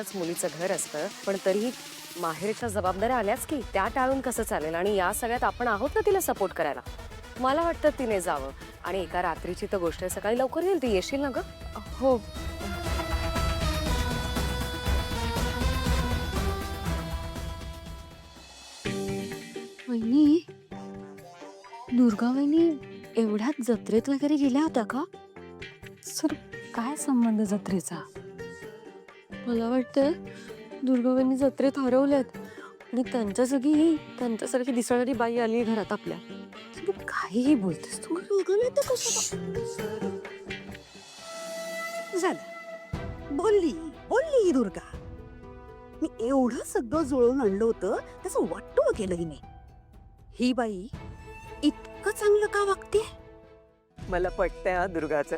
आपणच मुलीचं घर असतं, पण तरीही माहेरच्या जबाबदाऱ्या आल्याच की त्या टाळून कसं चालेल? आणि या सगळ्यात आपण आहोत ना तिला सपोर्ट करायला. मला वाटतं तिने जावं. आणि एका रात्रीची तर गोष्ट आहे, सकाळी लवकर येईल ती. येशील ना ग? हो. वहिनी, दुर्गा वहिनी एवढ्यात जत्रेत वगैरे गेल्या होत्या का? सर, काय संबंध जत्रेचा? मला वाटतंय दुर्गा वहिनी जत्रेत हरवल्यात आणि त्यांच्या जागी ही त्यांच्यासारखी दिसणारी बाई आली घरात आपल्या. तू काहीही बोलतेस, तू झालं, बोलली बोलली ही दुर्गा. मी एवढं सगळं जुळवून आणलं होतं, त्याचं वाटोळ केलं हिने. ही बाई इतकं चांगलं का वागते? मला पटतंय हा दुर्गाचं.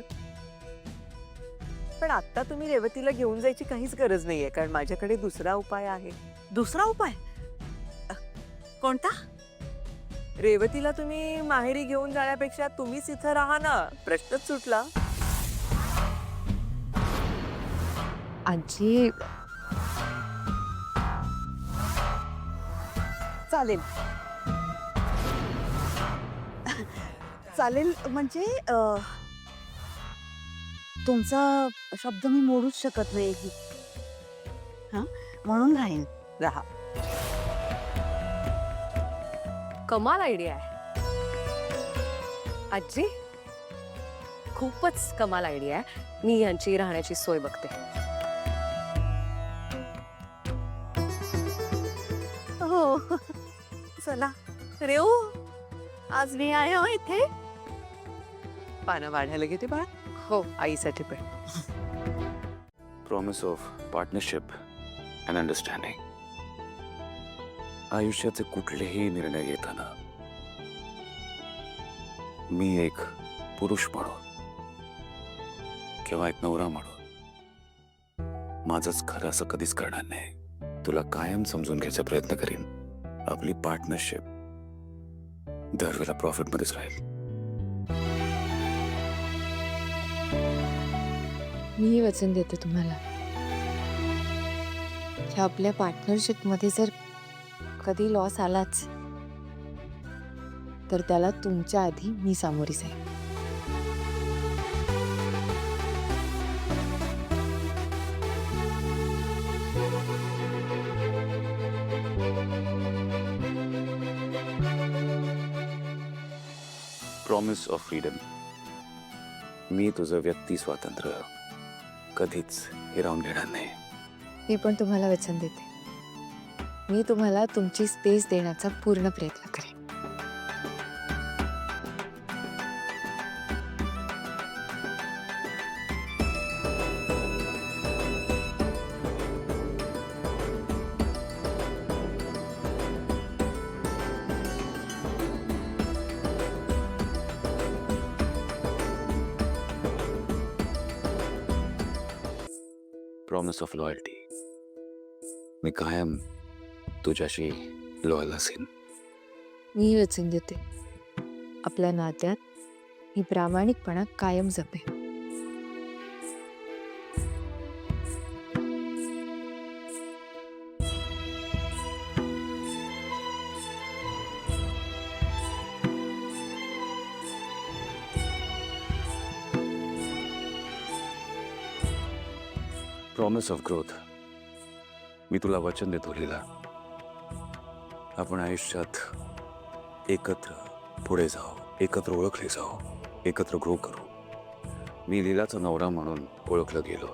पण आता तुम्ही रेवतीला घेऊन जायची काहीच गरज नाहीये, कारण माझ्याकडे दुसरा उपाय आहे. दुसरा उपाय कोणता? रेवतीला तुम्ही माहेरी घेऊन जाण्यापेक्षा तुम्हीच इथं राहा ना, प्रश्नच सुटला. आजी, चालेल. चालेल म्हणजे तुमचा शब्द मी मोडूच शकत नाही. हा, म्हणून राहीन. राहा. कमाल आयडिया आहे आजी. खूपच कमाल आयडिया आहे. मी यांची राहण्याची सोय बघते. हो, चला रेऊ, आज मी आहे हो इथे. पानं वाढायला घेते बाळा. हो. आईसाठी पण. Promise of partnership and understanding. आयुष्याचे कुठलेही निर्णय घेताना मी एक पुरुष म्हणून किंवा एक नवरा म्हणून माझंच खरं असं कधीच करणार नाही. तुला कायम समजून घ्यायचा प्रयत्न करीन. आपली पार्टनरशिप दरवेळेला प्रॉफिटमध्येच राहील. मी वचन देते तुम्हाला, ह्या आपल्या पार्टनरशिपमध्ये जर कधी लॉस आलाच तर त्याला तुमच्या आधी मी सामोरी जाईल. Promise of freedom. मी तुझं व्यक्ती स्वातंत्र्य कधीच हिरावून घेणार नाही. मी पण तुम्हाला वचन देते, मी तुम्हाला तुमची स्पेस देण्याचा पूर्ण प्रयत्न करेन. Promise of loyalty. मी कायम तुझ्याशी लॉयल असेन. मी वचन देते, आपल्या नात्यात ही प्रामाणिकपणा कायम जपेल. Promise of growth. मी तुला वचन देतो लीला, आपण आयुष्यात एकत्र पुढे जाऊ, एकत्र ओळखले जाऊ, एकत्र ग्रो करू. मी लीलाचा नवरा म्हणून ओळखलं गेलो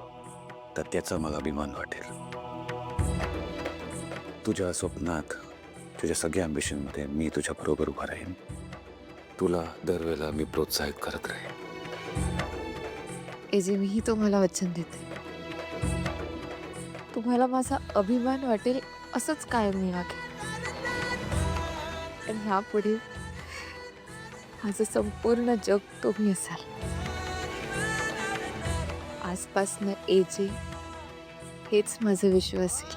तर त्याचा मला अभिमान वाटेल. तुझ्या स्वप्नात, तुझ्या सगळ्या ॲम्बिशनमध्ये मी तुझ्या बरोबर उभा राहीन. तुला दरवेळेला मी प्रोत्साहित करत राहीन. एजे, मीही तुम्हाला वचन देते, तुम्हाला माझा अभिमान वाटेल असंच कायम मी वागेन. आणि ह्यापुढे माझं संपूर्ण जग तुम्ही असाल. आजपासनं एजे हेच माझं विश्व असेल.